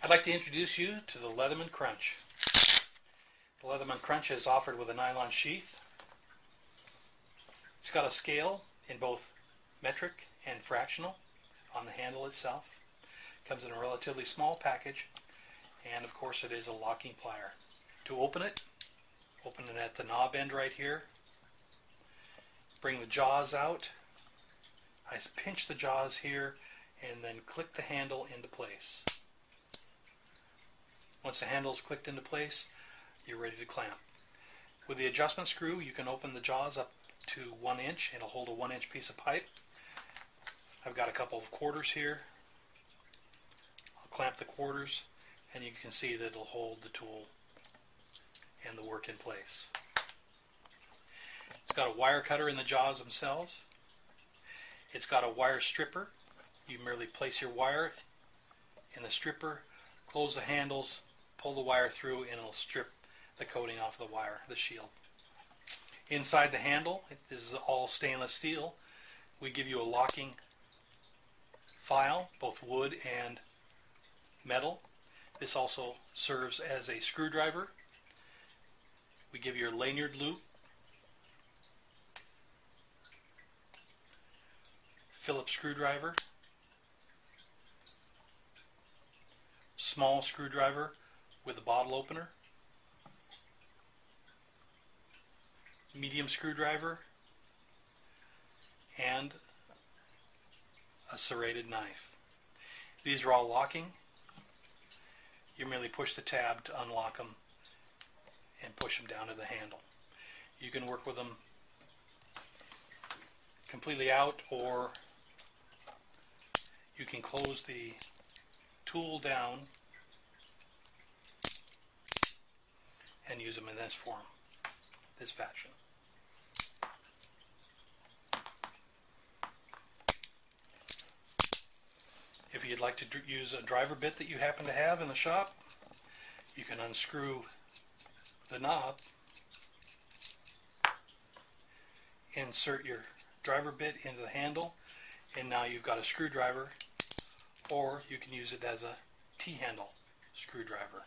I'd like to introduce you to the Leatherman Crunch. The Leatherman Crunch is offered with a nylon sheath. It's got a scale in both metric and fractional on the handle itself. Comes in a relatively small package, and of course it is a locking plier. To open it at the knob end right here. Bring the jaws out. I pinch the jaws here and then click the handle into place. Once the handle is clicked into place, you're ready to clamp. With the adjustment screw, you can open the jaws up to 1 inch. It'll hold a 1 inch piece of pipe. I've got a couple of quarters here. I'll clamp the quarters and you can see that it'll hold the tool and the work in place. It's got a wire cutter in the jaws themselves. It's got a wire stripper. You merely place your wire in the stripper, close the handles, pull the wire through, and it'll strip the coating off the wire, the shield. Inside the handle, this is all stainless steel. We give you a locking file, both wood and metal. This also serves as a screwdriver. We give you a lanyard loop, Phillips screwdriver, small screwdriver with a bottle opener, medium screwdriver, and a serrated knife. These are all locking. You merely push the tab to unlock them and push them down to the handle. You can work with them completely out, or you can close the tool down and use them in this form, this fashion. If you'd like to use a driver bit that you happen to have in the shop, you can unscrew the knob, insert your driver bit into the handle, and now you've got a screwdriver, or you can use it as a T-handle screwdriver.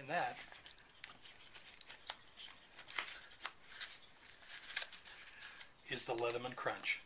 And that is the Leatherman Crunch.